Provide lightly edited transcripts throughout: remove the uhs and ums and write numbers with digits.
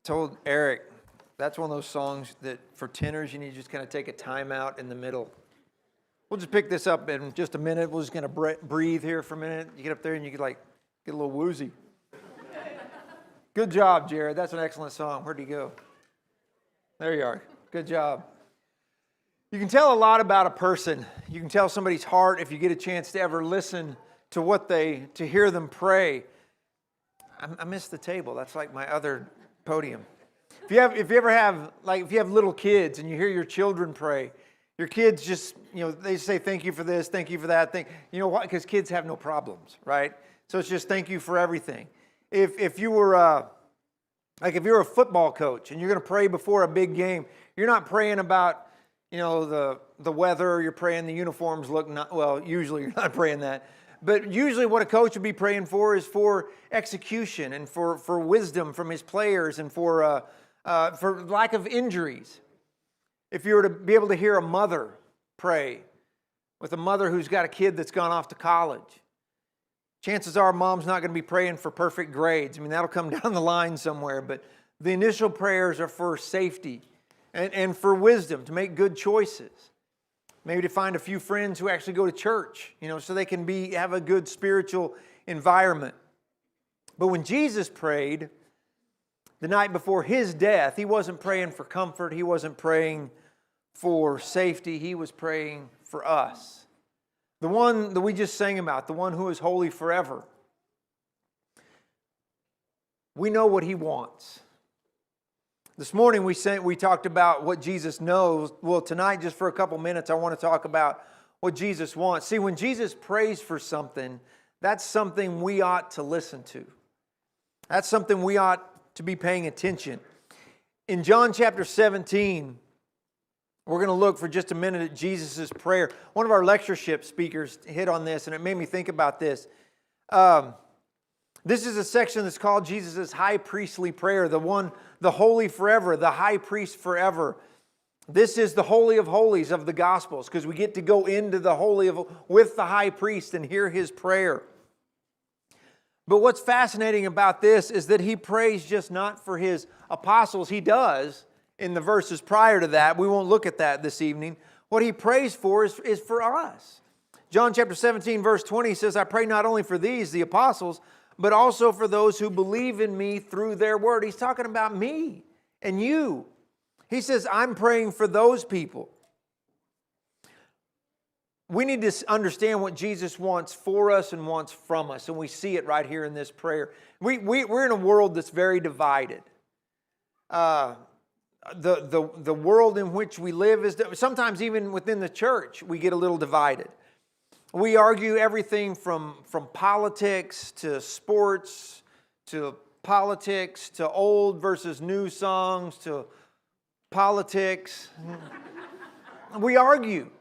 Told Eric, that's one of those songs that for tenors, you need to just kind of take a time out in the middle. We'll just pick this up in just a minute. We're just going to breathe here for a minute. You get up there and you get a little woozy. Good job, Jared. That's an excellent song. Where'd he go? There you are. Good job. You can tell a lot about a person. You can tell somebody's heart if you get a chance to ever listen to to hear them pray. I missed the table. That's like my other podium. If you ever have little kids and you hear your children pray, your kids just, they say thank you for this, thank you for that, you know why? Because kids have no problems, right? So it's just thank you for everything. If you were if you're a football coach and you're going to pray before a big game, you're not praying about the weather. You're praying the uniforms look usually you're not praying that. But usually what a coach would be praying for is for execution and for wisdom from his players and for lack of injuries. If you were to be able to hear a mother pray with a mother who's got a kid that's gone off to college, chances are mom's not going to be praying for perfect grades. I mean, that'll come down the line somewhere. But the initial prayers are for safety and for wisdom, to make good choices. Maybe to find a few friends who actually go to church, so they can have a good spiritual environment. But when Jesus prayed the night before his death, he wasn't praying for comfort. He wasn't praying for safety. He was praying for us. The one that we just sang about, the one who is holy forever. We know what he wants. This morning we talked about what Jesus knows. Well, tonight, just for a couple minutes, I want to talk about what Jesus wants. See, when Jesus prays for something, that's something we ought to listen to. That's something we ought to be paying attention. In John chapter 17, we're going to look for just a minute at Jesus' prayer. One of our lectureship speakers hit on this, and it made me think about this. This is a section that's called Jesus' high priestly prayer, the holy forever, the high priest forever. This is the holy of holies of the Gospels, because we get to go into the with the high priest and hear his prayer. But what's fascinating about this is that he prays just not for his apostles. He does in the verses prior to that. We won't look at that this evening. What he prays for is for us. John chapter 17, verse 20 says, I pray not only for these, the apostles, but also for those who believe in me through their word. He's talking about me and you. He says, I'm praying for those people. We need to understand what Jesus wants for us and wants from us, and we see it right here in this prayer. We're in a world that's very divided. The world in which we live is, sometimes even within the church, we get a little divided. We argue everything from politics to sports to politics to old versus new songs to politics. We argue.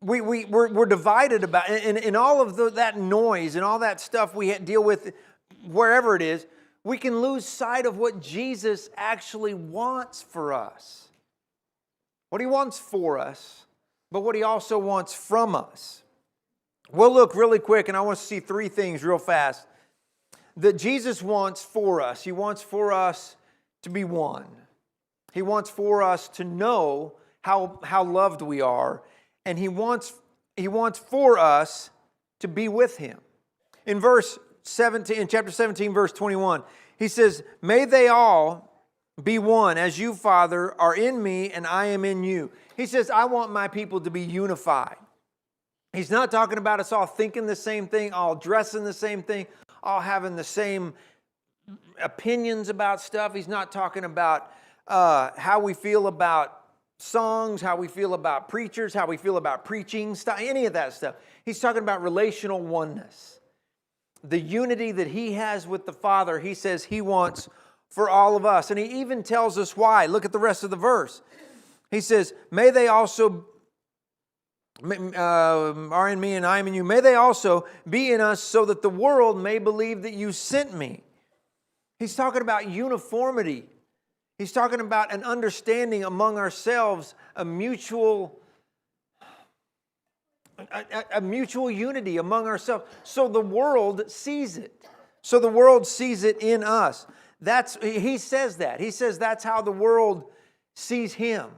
We're divided about it. And all of that noise and all that stuff we deal with wherever it is, we can lose sight of what Jesus actually wants for us. What he wants for us, but what he also wants from us. We'll look really quick, and I want to see three things real fast that Jesus wants for us. He wants for us to be one. He wants for us to know how loved we are, and he wants for us to be with him. In chapter 17, verse 21, he says, may they all be one, as you, Father, are in me and I am in you. He says, I want my people to be unified. He's not talking about us all thinking the same thing, all dressing the same thing, all having the same opinions about stuff. He's not talking about how we feel about songs, how we feel about preachers, how we feel about preaching, any of that stuff. He's talking about relational oneness. The unity that he has with the Father, he says he wants for all of us. And he even tells us why. Look at the rest of the verse. He says, may they also are in me and I am in you. May they also be in us so that the world may believe that you sent me. He's talking about uniformity. He's talking about an understanding among ourselves, a mutual unity among ourselves. So the world sees it. So the world sees it in us. He says that. He says that's how the world sees him,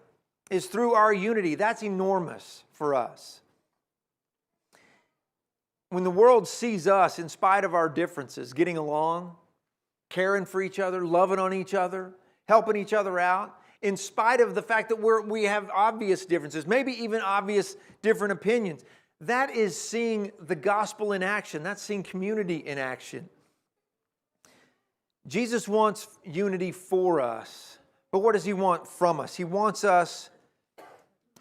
is through our unity. That's enormous for us. When the world sees us, in spite of our differences, getting along, caring for each other, loving on each other, helping each other out, in spite of the fact that we have obvious differences, maybe even obvious different opinions, that is seeing the gospel in action. That's seeing community in action. Jesus wants unity for us, but what does He want from us? He wants us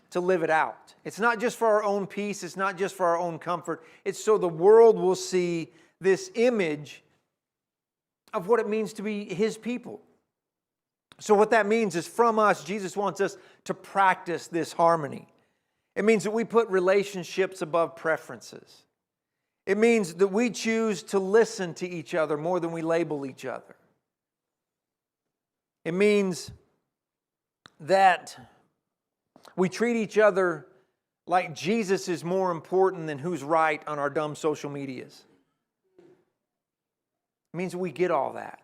to live it out. It's not just for our own peace. It's not just for our own comfort. It's so the world will see this image of what it means to be His people. So what that means is from us, Jesus wants us to practice this harmony. It means that we put relationships above preferences. It means that we choose to listen to each other more than we label each other. It means that we treat each other like Jesus is more important than who's right on our dumb social medias. It means we get all that,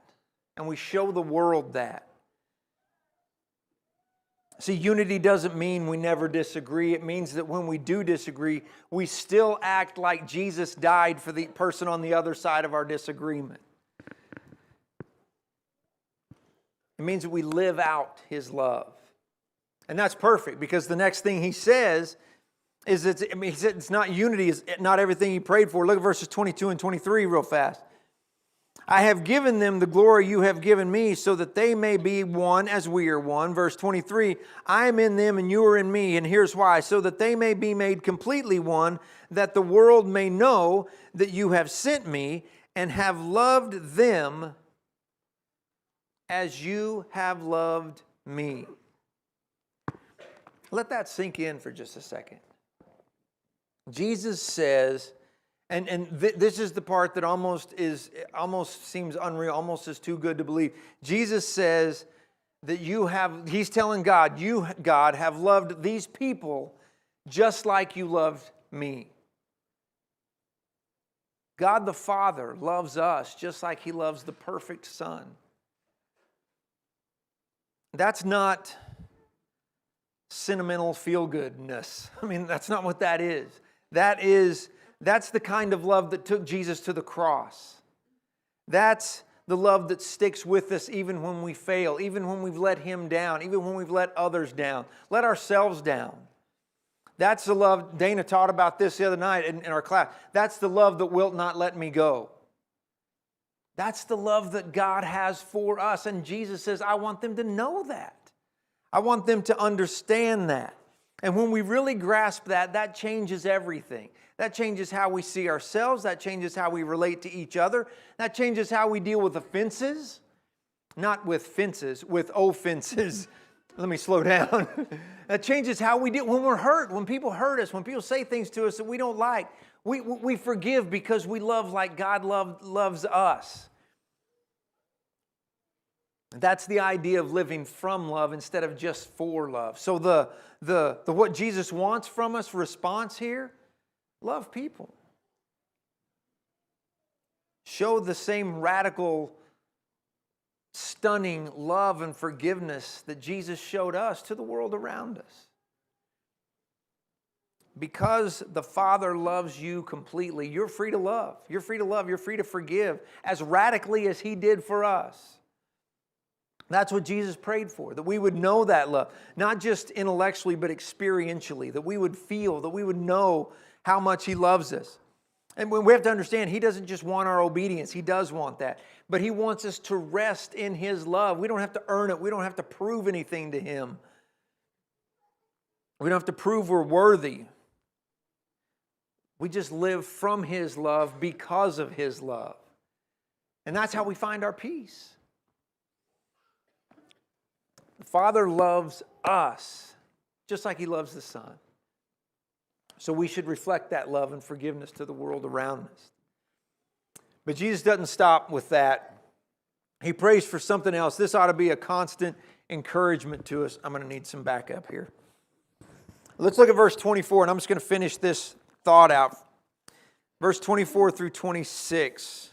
and we show the world that. See, unity doesn't mean we never disagree. It means that when we do disagree, we still act like Jesus died for the person on the other side of our disagreement. It means that we live out His love. And that's perfect, because the next thing He says is he said it's not unity, is not everything He prayed for. Look at verses 22 and 23 real fast. I have given them the glory You have given Me, so that they may be one as we are one. Verse 23, I am in them and You are in Me, and here's why. So that they may be made completely one, that the world may know that You have sent Me and have loved them as You have loved Me. Let that sink in for just a second. Jesus says, this is the part that almost seems unreal, almost is too good to believe. Jesus says that He's telling God, You, God, have loved these people just like You loved Me. God the Father loves us just like He loves the perfect Son. That's not sentimental feel-goodness. I mean, that's not what that is. That's the kind of love that took Jesus to the cross. That's the love that sticks with us even when we fail, even when we've let Him down, even when we've let others down, let ourselves down. That's the love, Dana taught about this the other night in our class. That's the love that will not let me go. That's the love that God has for us. And Jesus says, I want them to know that. I want them to understand that. And when we really grasp that, that changes everything. That changes how we see ourselves. That changes how we relate to each other. That changes how we deal with offenses. Not with fences, with offenses. Let me slow down. That changes how we deal when we're hurt, when people hurt us, when people say things to us that we don't like. We forgive because we love like God loves us. That's the idea of living from love instead of just for love. So the what Jesus wants from us, response here, love people. Show the same radical, stunning love and forgiveness that Jesus showed us to the world around us. Because the Father loves you completely, you're free to love. You're free to love. You're free to forgive as radically as He did for us. That's what Jesus prayed for, that we would know that love, not just intellectually, but experientially, that we would feel, that we would know how much He loves us. And we have to understand, He doesn't just want our obedience. He does want that. But He wants us to rest in His love. We don't have to earn it. We don't have to prove anything to Him. We don't have to prove we're worthy. We just live from His love because of His love. And that's how we find our peace. The Father loves us just like He loves the Son. So we should reflect that love and forgiveness to the world around us. But Jesus doesn't stop with that. He prays for something else. This ought to be a constant encouragement to us. I'm going to need some backup here. Let's look at verse 24, and I'm just going to finish this thought out. Verse 24 through 26.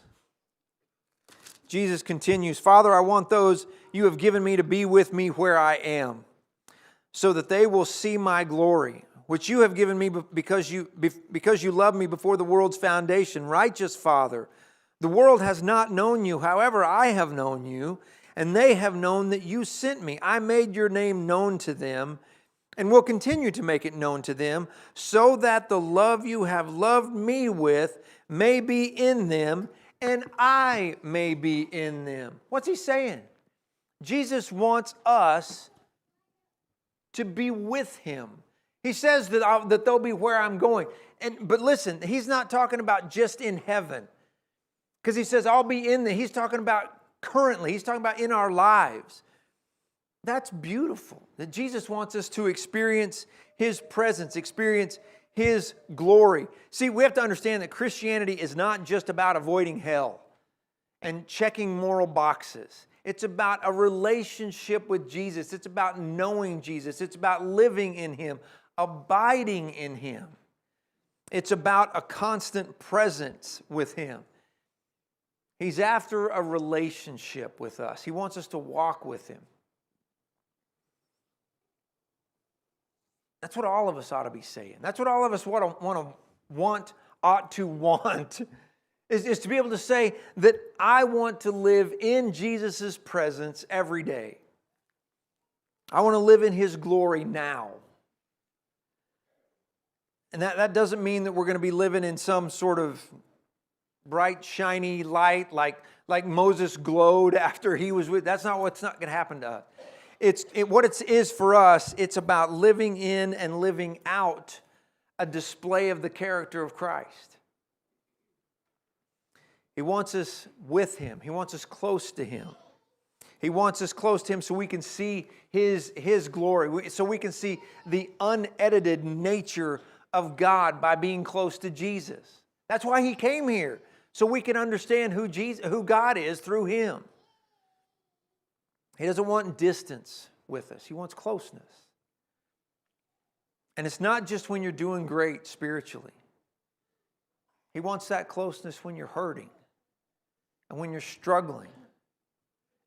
Jesus continues, Father, I want those you have given me to be with me where I am, so that they will see my glory, which you have given me because you loved me before the world's foundation. Righteous Father, the world has not known you. However, I have known you, and they have known that you sent me. I made your name known to them, and will continue to make it known to them, so that the love you have loved me with may be in them, and I may be in them. What's he saying? Jesus wants us to be with him. He says that they'll be where I'm going. But listen, he's not talking about just in heaven. Because he says, I'll be in there. He's talking about currently. He's talking about in our lives. That's beautiful. That Jesus wants us to experience his presence, experience his glory. See, we have to understand that Christianity is not just about avoiding hell and checking moral boxes. It's about a relationship with Jesus. It's about knowing Jesus. It's about living in him, abiding in him. It's about a constant presence with him. He's after a relationship with us. He wants us to walk with him. That's what all of us ought to be saying. That's what all of us ought to want, is to be able to say that I want to live in Jesus' presence every day. I want to live in his glory now. And that doesn't mean that we're going to be living in some sort of bright, shiny light like Moses glowed after he was with. That's not what's not going to happen to us. What it is for us, it's about living in and living out a display of the character of Christ. He wants us with him. He wants us close to him. He wants us close to him so we can see his glory, so we can see the unedited nature of God by being close to Jesus. That's why he came here, so we can understand who God is through him. He doesn't want distance with us. He wants closeness. And it's not just when you're doing great spiritually. He wants that closeness when you're hurting and when you're struggling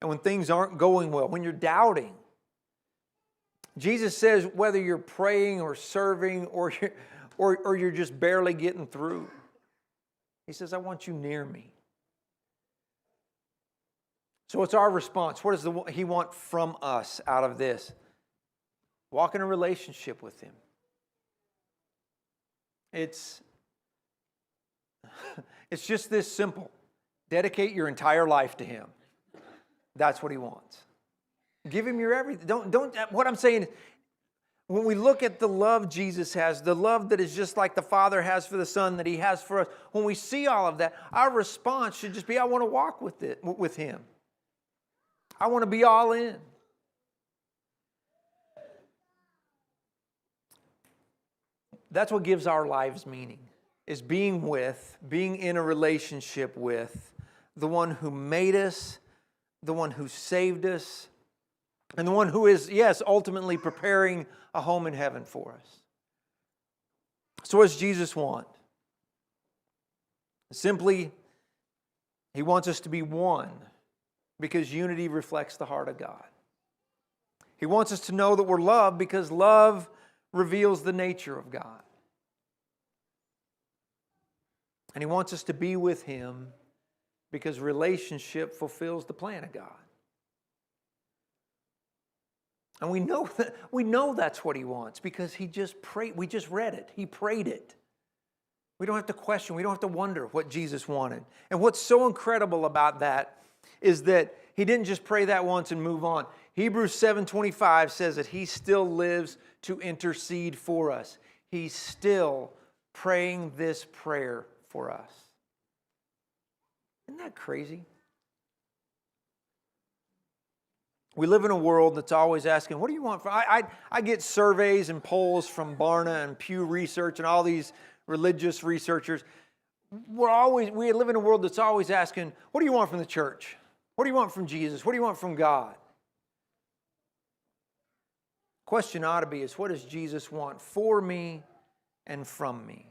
and when things aren't going well, when you're doubting. Jesus says whether you're praying or serving or you're just barely getting through, he says, I want you near me. So what's our response? What does he want from us out of this? Walk in a relationship with him. It's just this simple. Dedicate your entire life to him. That's what he wants. Give him your everything. What I'm saying is, when we look at the love Jesus has, the love that is just like the Father has for the Son, that he has for us, when we see all of that, our response should just be, I want to walk with him. I want to be all in. That's what gives our lives meaning, is being in a relationship with the one who made us, the one who saved us, and the one who is, yes, ultimately preparing a home in heaven for us. So what does Jesus want? Simply, he wants us to be one, because unity reflects the heart of God. He wants us to know that we're loved because love reveals the nature of God. And he wants us to be with him because relationship fulfills the plan of God. And we know that's what he wants because he just prayed. We just read it. He prayed it. We don't have to question. We don't have to wonder what Jesus wanted. And what's so incredible about that is that he didn't just pray that once and move on. Hebrews 7:25 says that he still lives to intercede for us. He's still praying this prayer for us. Isn't that crazy? We live in a world that's always asking, what do you want? I get surveys and polls from Barna and Pew Research and all these religious researchers. We live in a world that's always asking, what do you want from the church? What do you want from Jesus? What do you want from God? Question ought to be is, what does Jesus want for me and from me?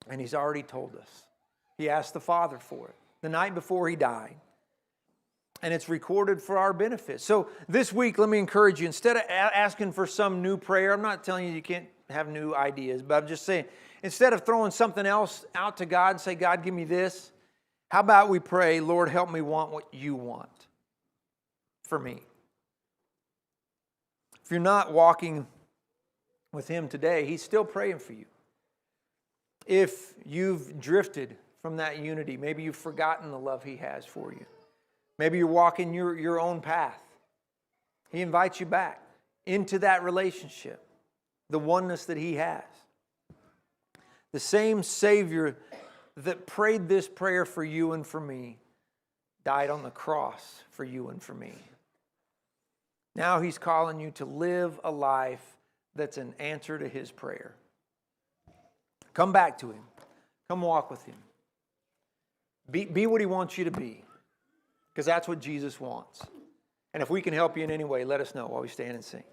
And he's already told us. He asked the Father for it. the night before he died. And it's recorded for our benefit. So this week, let me encourage you, instead of asking for some new prayer, I'm not telling you can't have new ideas, but I'm just saying, instead of throwing something else out to God and say, God, give me this, how about we pray, Lord, help me want what you want for me. If you're not walking with him today, he's still praying for you. If you've drifted from that unity, maybe you've forgotten the love he has for you. Maybe you're walking your own path. He invites you back into that relationship, the oneness that he has. The same Savior that prayed this prayer for you and for me died on the cross for you and for me. Now he's calling you to live a life that's an answer to his prayer. Come back to him. Come walk with him. Be what he wants you to be. Because that's what Jesus wants. And if we can help you in any way, let us know while we stand and sing.